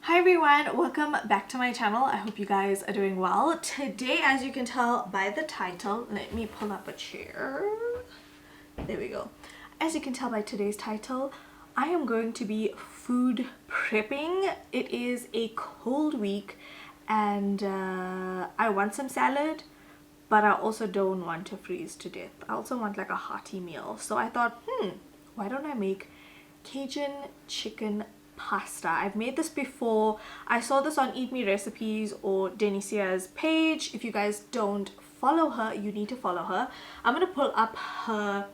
Hi everyone, welcome back to my channel. I hope you guys are doing well. Today, as you can tell by the title, let me pull up a chair. There we go. As you can tell by today's title, I am going to be food prepping. It is a cold week and I want some salad, but I also don't want to freeze to death. I also want like a hearty meal. So I thought, why don't I make Cajun chicken pasta. I've made this before. I saw this on Eat Me Recipes or Denisia's page. If you guys don't follow her, you need to follow her. I'm gonna pull up her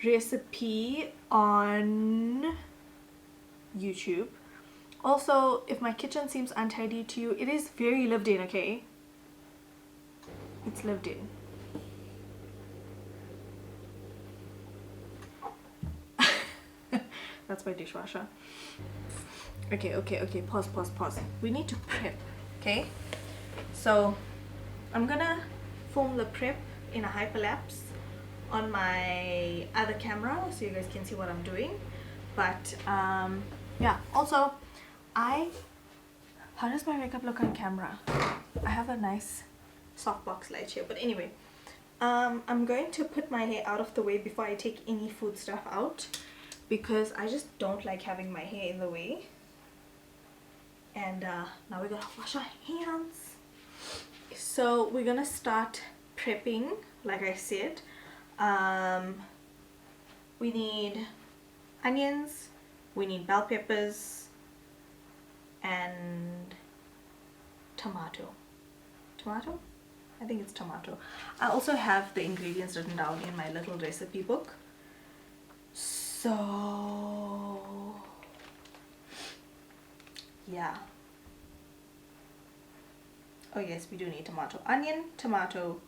recipe on YouTube. Also, if my kitchen seems untidy to you, it is very lived in, okay? It's lived in. That's my dishwasher. Okay, pause. We need to prep, okay? So I'm gonna film the prep in a hyperlapse on my other camera so you guys can see what I'm doing. But yeah, also how does my makeup look on camera? I have a nice softbox light here, but anyway, I'm going to put my hair out of the way before I take any food stuff out, because I just don't like having my hair in the way. And now we're gonna wash our hands. So we're gonna start prepping, like I said. We need onions, we need bell peppers, and tomato. I think it's tomato. I also have the ingredients written down in my little recipe book. So yeah. Oh yes, we do need tomato. Onion, tomato.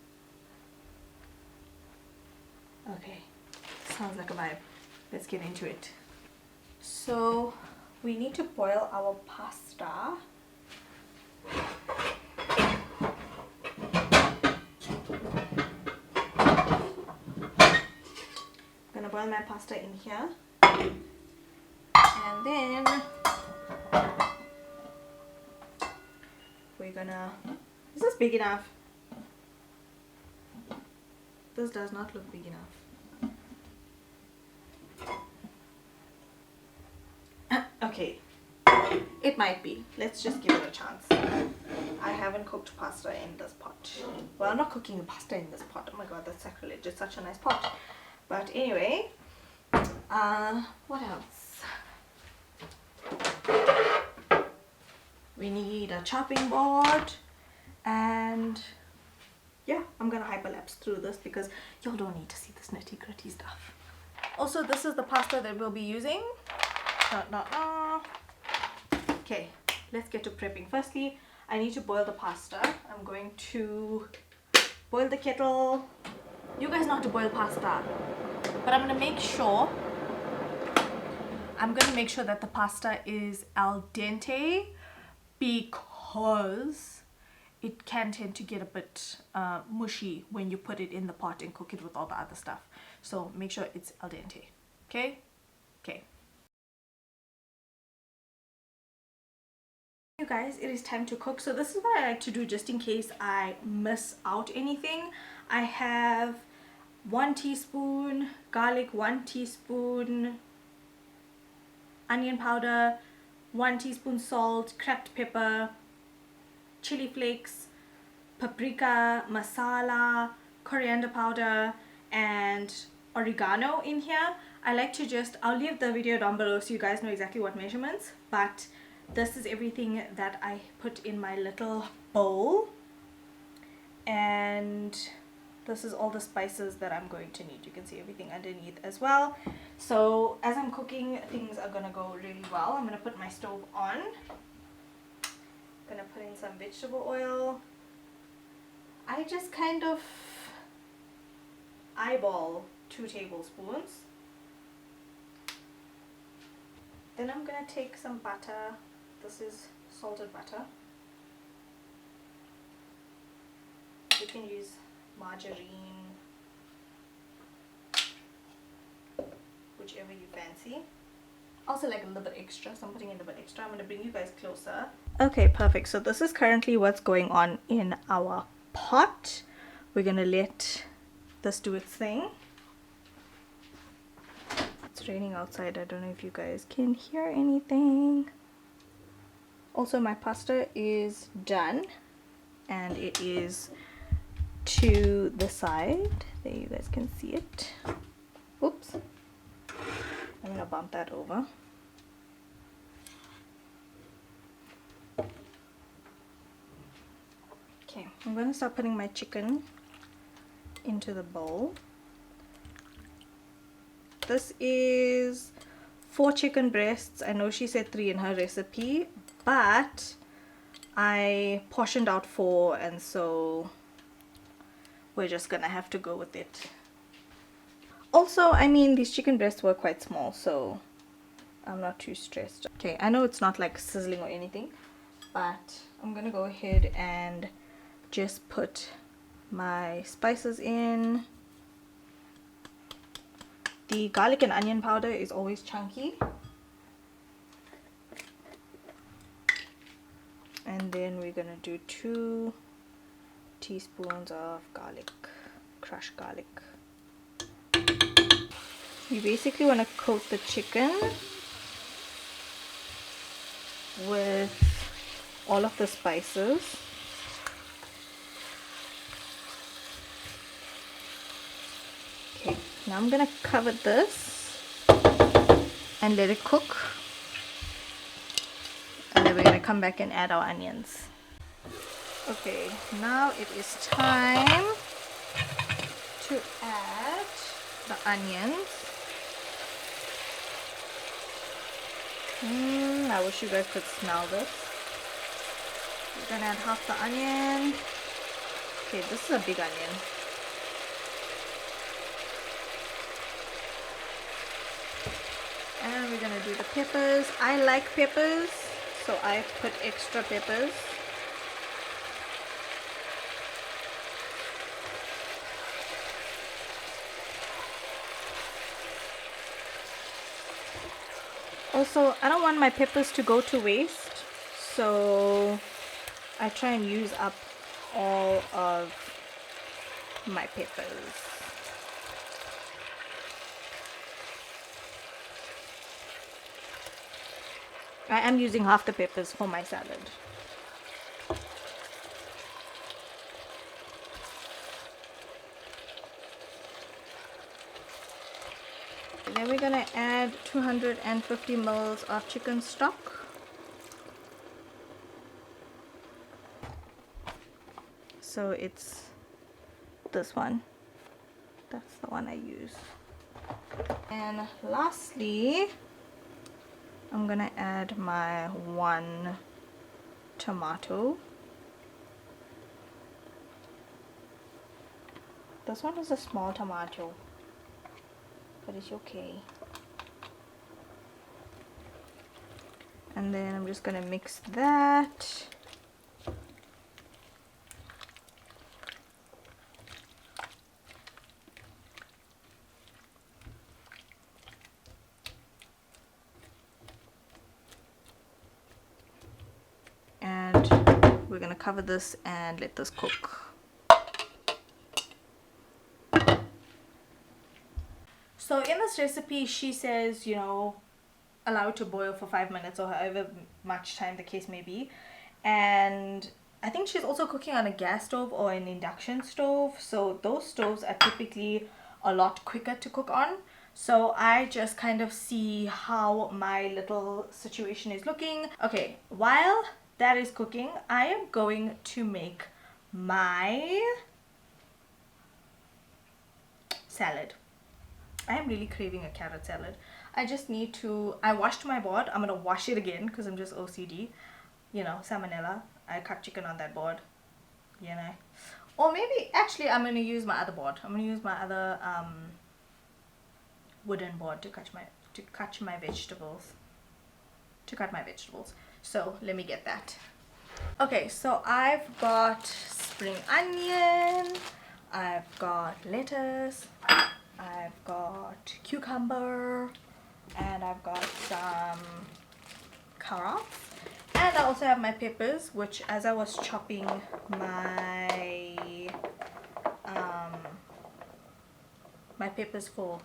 Okay, sounds like a vibe. Let's get into it. So we need to boil our pasta. I'm gonna boil my pasta in here. And then we're gonna... Is this big enough? This does not look big enough. Okay, it might be. Let's just give it a chance. I haven't cooked pasta in this pot. Well, I'm not cooking the pasta in this pot. Oh my god, that's sacrilege. It's such a nice pot. But anyway, what else? We need a chopping board, and yeah, I'm gonna hyperlapse through this because y'all don't need to see this nitty gritty stuff. Also, this is the pasta that we'll be using. Okay, let's get to prepping. Firstly, I need to boil the pasta. I'm going to boil the kettle. You guys know how to boil pasta, but I'm gonna make sure that the pasta is al dente, because it can tend to get a bit mushy when you put it in the pot and cook it with all the other stuff. So make sure it's al dente. Okay? Okay. You guys, it is time to cook. So this is what I like to do just in case I miss out anything. I have 1 teaspoon garlic, 1 teaspoon onion powder, 1 teaspoon salt, cracked pepper, chili flakes, paprika, masala, coriander powder, and oregano in here. I like to I'll leave the video down below so you guys know exactly what measurements, but this is everything that I put in my little bowl, and this is all the spices that I'm going to need. You can see everything underneath as well. So as I'm cooking, things are gonna go really well. I'm gonna put my stove on. Gonna put in some vegetable oil. I just kind of eyeball 2 tablespoons. Then I'm gonna take some butter. This is salted butter. You can use margarine, whichever you fancy. Also like a little bit extra, so I'm putting in a little bit extra. I'm going to bring you guys closer. Okay, perfect. So this is currently what's going on in our pot. We're going to let this do its thing. It's raining outside. I don't know if you guys can hear anything. Also, my pasta is done and it is to the side. There, you guys can see it. Oops. I'm gonna bump that over. Okay, I'm gonna start putting my chicken into the bowl. This is 4 chicken breasts. I know she said 3 in her recipe, but I portioned out 4, and so we're just gonna have to go with it. Also, I mean, these chicken breasts were quite small, so I'm not too stressed. Okay, I know it's not like sizzling or anything, but I'm gonna go ahead and just put my spices in. The garlic and onion powder is always chunky. And then we're gonna do 2 teaspoons of garlic, crushed garlic. You basically want to coat the chicken with all of the spices. Okay, now I'm gonna cover this and let it cook, and then we're gonna come back and add our onions. Okay, now it is time to add the onions. I wish you guys could smell this. We're gonna add half the onion. Okay, this is a big onion. And we're gonna do the peppers. I like peppers, so I put extra peppers. Also, I don't want my peppers to go to waste, so I try and use up all of my peppers. I am using half the peppers for my salad. Then we're gonna add 250 ml of chicken stock. So it's this one. That's the one I use. And lastly, I'm gonna add my 1 tomato. This one is a small tomato, but it's okay. And then I'm just gonna mix that. And we're gonna cover this and let this cook. So in this recipe, she says, you know, allow it to boil for 5 minutes or however much time the case may be. And I think she's also cooking on a gas stove or an induction stove. So those stoves are typically a lot quicker to cook on. So I just kind of see how my little situation is looking. Okay, while that is cooking, I am going to make my salad. I am really craving a carrot salad. I just need to, I washed my board. I'm gonna wash it again because I'm just OCD. You know, salmonella. I cut chicken on that board. You know. Or maybe, actually, I'm gonna use my other board. I'm gonna use my other wooden board to cut my vegetables. So let me get that. Okay, so I've got spring onion. I've got lettuce. I've got cucumber. and I've got some carrots, and I also have my peppers, which as I was chopping my my peppers for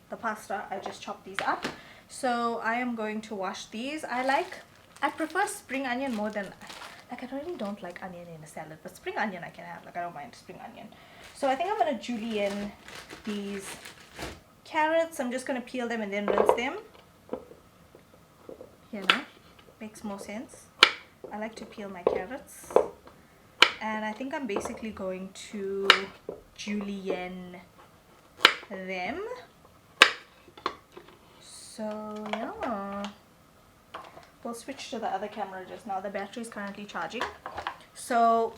the pasta, I just chopped these up. So I am going to wash these. I prefer spring onion more than, like, I really don't like onion in a salad, but spring onion I can have, like, I don't mind spring onion. So I think I'm going to julienne these carrots. I'm just going to peel them and then rinse them. You know, makes more sense. I like to peel my carrots. And I think I'm basically going to julienne them. So yeah, we'll switch to the other camera just now. The battery is currently charging. So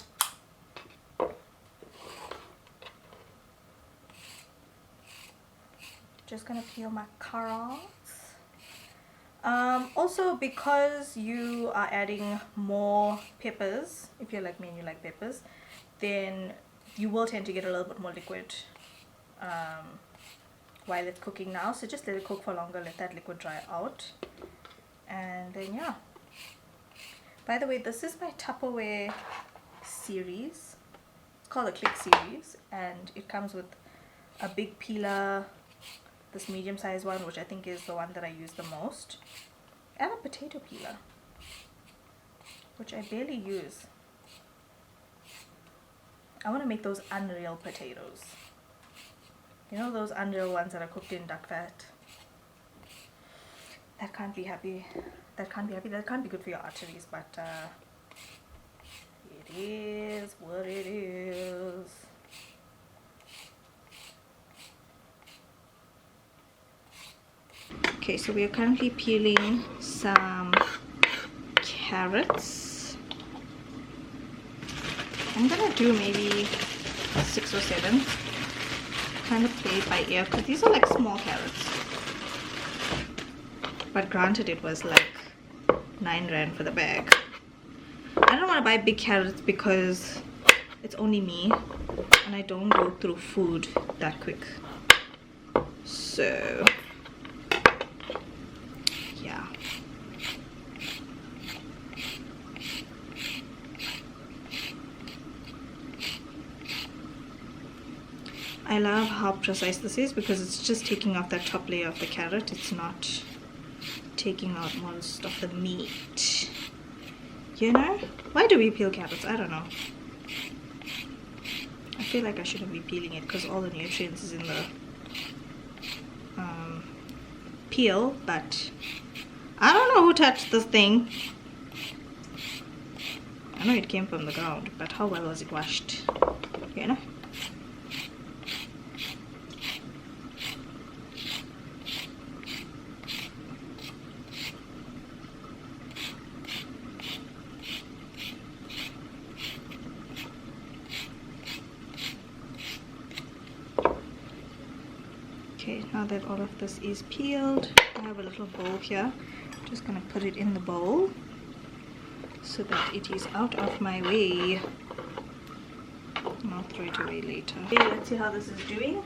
just gonna peel my carrots. Also, because you are adding more peppers, if you're like me and you like peppers, then you will tend to get a little bit more liquid while it's cooking now. So just let it cook for longer, let that liquid dry out, and then yeah. By the way, this is my Tupperware series. It's called the Click series, and it comes with a big peeler, this medium-sized one, which I think is the one that I use the most, and a potato peeler, which I barely use. I want to make those unreal potatoes. You know, those unreal ones that are cooked in duck fat. That can't be happy. That can't be happy. That can't be good for your arteries, but it is what it is. Okay, so we are currently peeling some carrots. I'm gonna do maybe 6 or 7. Kind of play it by ear because these are like small carrots. But granted, it was like 9 rand for the bag. I don't want to buy big carrots because it's only me and I don't go through food that quick. So yeah. I love how precise this is because it's just taking off that top layer of the carrot. It's not taking out most of the meat. You know? Why do we peel carrots? I don't know. I feel like I shouldn't be peeling it because all the nutrients is in the peel, but I don't know who touched this thing. I know it came from the ground, but how well was it washed? You know? Okay, now that all of this is peeled, I have a little bowl here. I'm just gonna put it in the bowl so that it is out of my way. And I'll throw it away later. Okay, let's see how this is doing.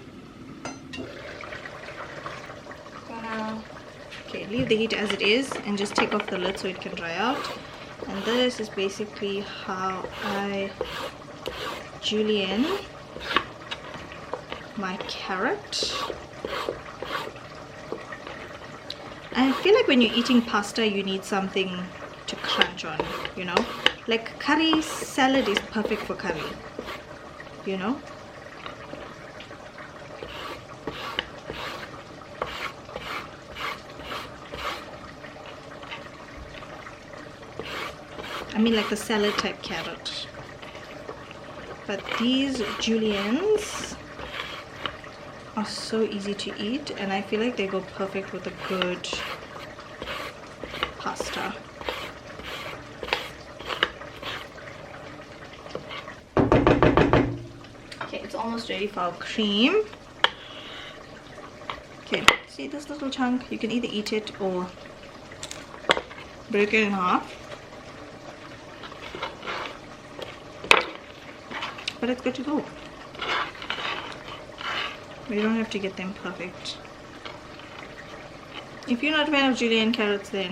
Okay, leave the heat as it is and just take off the lid so it can dry out. And this is basically how I julienne my carrot. I feel like when you're eating pasta, you need something to crunch on, you know? Like curry salad is perfect for curry, you know? I mean like the salad type carrot. But these juliennes are so easy to eat, and I feel like they go perfect with a good pasta. Okay, it's almost ready for our cream. Okay, see this little chunk? You can either eat it or break it in half. But it's good to go. We don't have to get them perfect. If you're not a fan of julienne carrots, then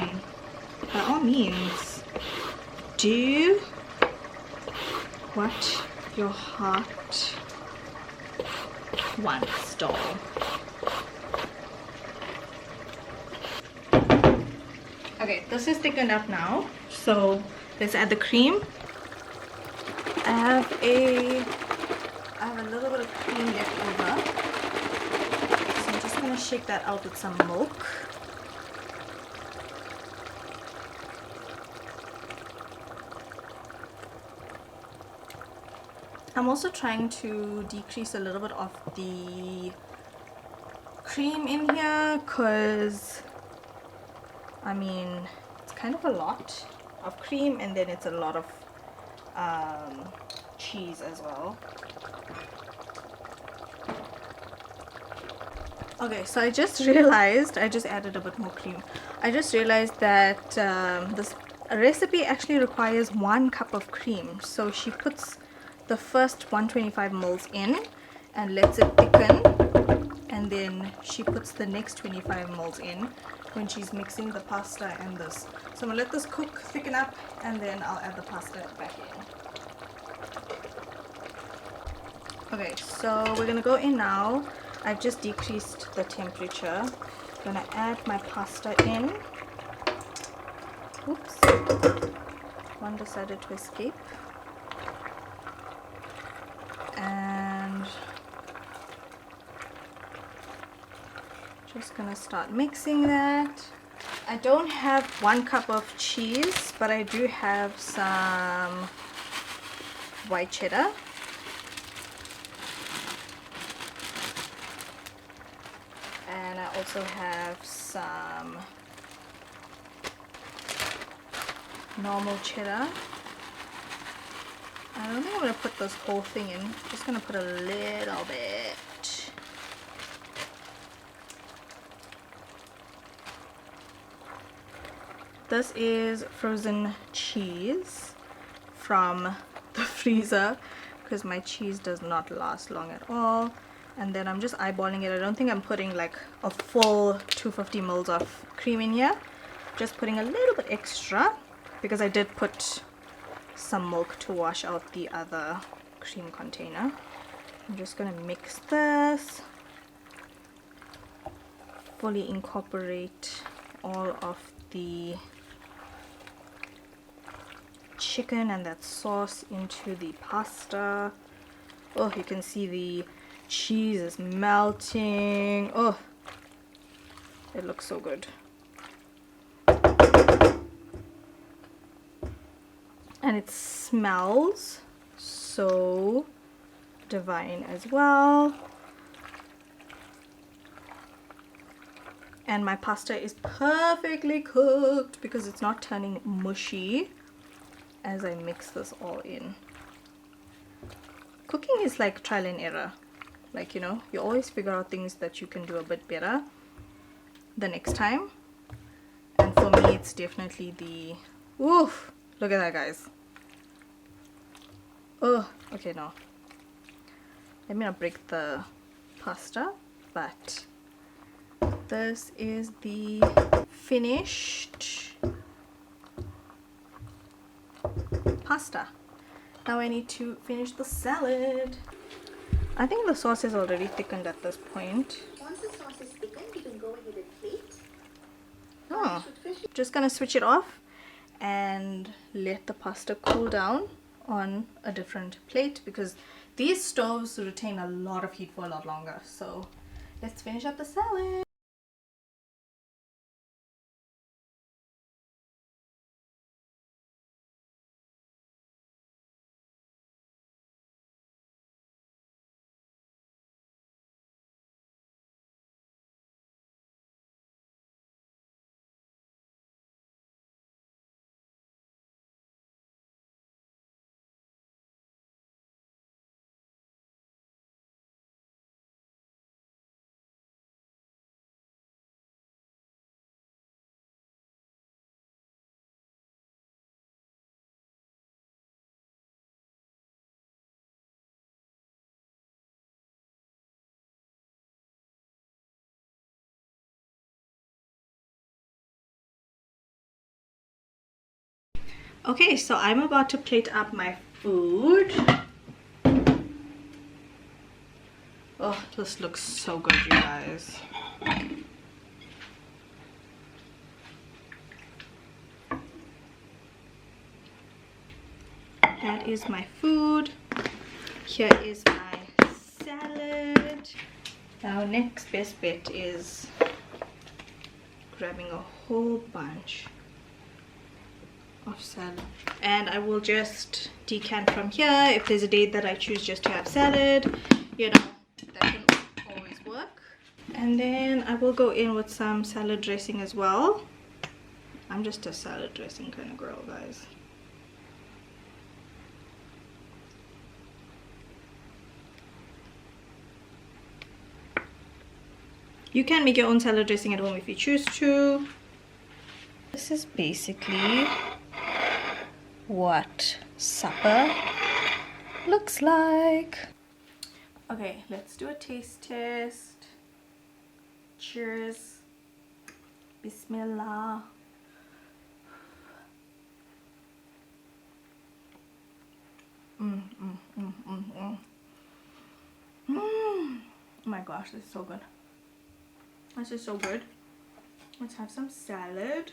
by all means, do what your heart wants, doll. Okay, this is thickened up now, so let's add the cream. I have a little bit of cream left over, so I'm just gonna shake that out with some milk. I'm also trying to decrease a little bit of the cream in here because, I mean, it's kind of a lot of cream and then it's a lot of cheese as well. Okay, so I just realized, I just added a bit more cream. I just realized that this recipe actually requires 1 cup of cream. So she puts the first 125 ml in and lets it thicken, and then she puts the next 25 ml in when she's mixing the pasta and this. So I'm gonna let this cook, thicken up, and then I'll add the pasta back in. Okay, so we're gonna go in now. I've just decreased the temperature. I'm gonna add my pasta in. Oops, one decided to escape. And just gonna start mixing that. I don't have 1 cup of cheese, but I do have some white cheddar. And I also have some normal cheddar. I don't think I'm going to put this whole thing in. I'm just going to put a little bit. This is frozen cheese from the freezer because my cheese does not last long at all. And then I'm just eyeballing it. I don't think I'm putting like a full 250 ml of cream in here. Just putting a little bit extra because I did put some milk to wash out the other cream container. I'm just gonna mix this, fully incorporate all of the chicken and that sauce into the pasta. Oh, you can see the cheese is melting. Oh, it looks so good. And it smells so divine as well. And my pasta is perfectly cooked because it's not turning mushy as I mix this all in. Cooking is like trial and error. Like, you know, you always figure out things that you can do a bit better the next time. And for me, it's definitely the... Oof! Look at that, guys. Oh, okay, no. Let me not break the pasta, but this is the finished pasta. Now I need to finish the salad. I think the sauce is already thickened at this point. Once the sauce is thickened, you can go ahead and plate. Oh, just gonna switch it off and let the pasta cool down on a different plate because these stoves retain a lot of heat for a lot longer. So let's finish up the salad. Okay, so I'm about to plate up my food. Oh, this looks so good, you guys. That is my food. Here is my salad. Now next best bet is grabbing a whole bunch of salad, and I will just decant from here. If there's a day that I choose just to have salad, you know, that can always work. And then I will go in with some salad dressing as well. I'm just a salad dressing kind of girl, guys. You can make your own salad dressing at home if you choose to. This is basically what supper looks like. Okay, let's do a taste test. Cheers. Bismillah. Oh my gosh, this is so good. This is so good. Let's have some salad.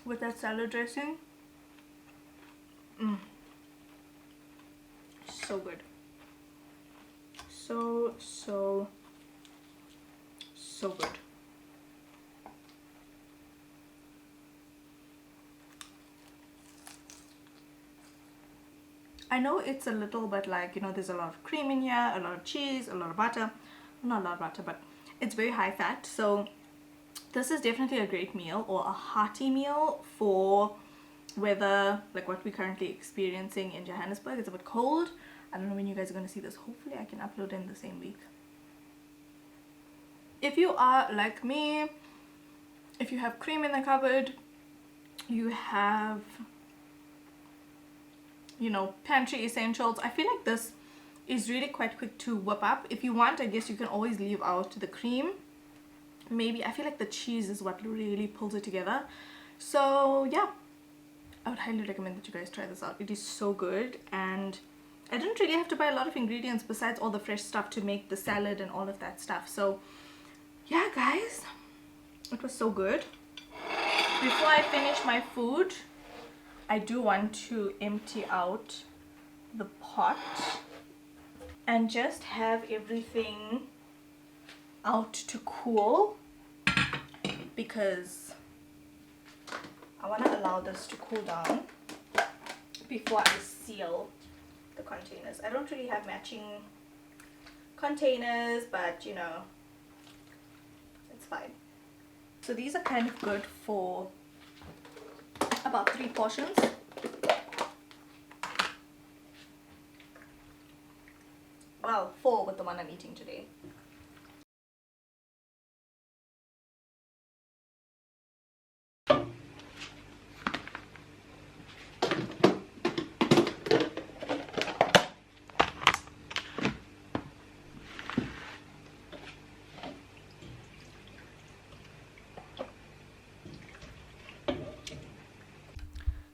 With that salad dressing. So good. So good. I know it's a little bit like, you know, there's a lot of cream in here, a lot of cheese, a lot of butter. Not a lot of butter, but it's very high fat. So this is definitely a great meal, or a hearty meal for weather like what we're currently experiencing in Johannesburg. It's a bit cold. I don't know when you guys are going to see this. Hopefully I can upload in the same week. If you are like me, if you have cream in the cupboard, you have, you know, pantry essentials, I feel like this is really quite quick to whip up. If you want, I guess you can always leave out the cream. Maybe, I feel like the cheese is what really pulls it together. So yeah, I would highly recommend that you guys try this out. It is so good, and I didn't really have to buy a lot of ingredients besides all the fresh stuff to make the salad and all of that stuff. So yeah, guys, it was so good. Before I finish my food, I do want to empty out the pot and just have everything out to cool, because I want to allow this to cool down before I seal the containers. I don't really have matching containers, but you know, it's fine. So these are kind of good for about 3 portions. Well, 4 with the one I'm eating today.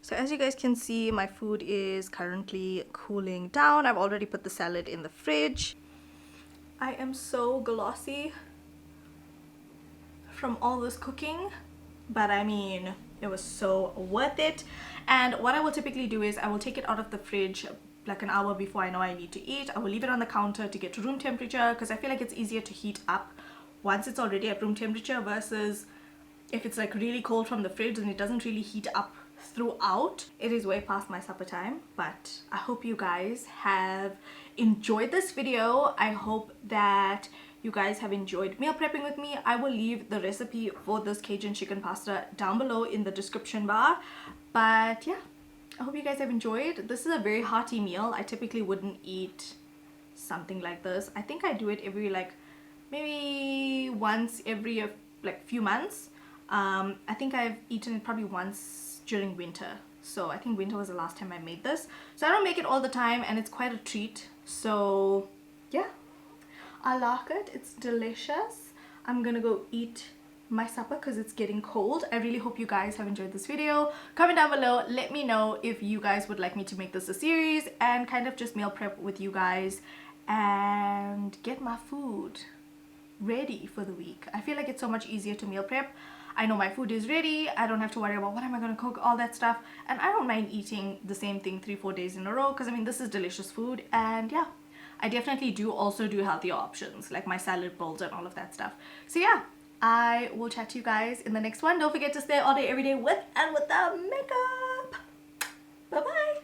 So as you guys can see, my food is currently cooling down. I've already put the salad in the fridge. I am so glossy from all this cooking, but I mean, it was so worth it. And what I will typically do is I will take it out of the fridge like an hour before I know I need to eat. I will leave it on the counter to get to room temperature, because I feel like it's easier to heat up once it's already at room temperature versus if it's like really cold from the fridge and it doesn't really heat up throughout. It is way past my supper time, but I hope you guys have enjoyed this video. I hope that you guys have enjoyed meal prepping with me. I will leave the recipe for this Cajun chicken pasta down below in the description bar. But yeah, I hope you guys have enjoyed. This is a very hearty meal. I typically wouldn't eat something like this. I think I do it every like maybe once every like few months. I think I've eaten it probably once during winter. So I think winter was the last time I made this. So I don't make it all the time and it's quite a treat. So yeah, I like it. It's delicious. I'm gonna go eat my supper because it's getting cold. I really hope you guys have enjoyed this video. Comment down below, let me know if you guys would like me to make this a series and kind of just meal prep with you guys and get my food ready for the week. I feel like it's so much easier to meal prep. I know my food is ready. I don't have to worry about what am I going to cook, all that stuff. And I don't mind eating the same thing 3-4 days in a row because I mean this is delicious food. And yeah, I definitely do also do healthier options like my salad bowls and all of that stuff. So yeah, I will chat to you guys in the next one. Don't forget to stay all day every day with and without makeup. Bye bye.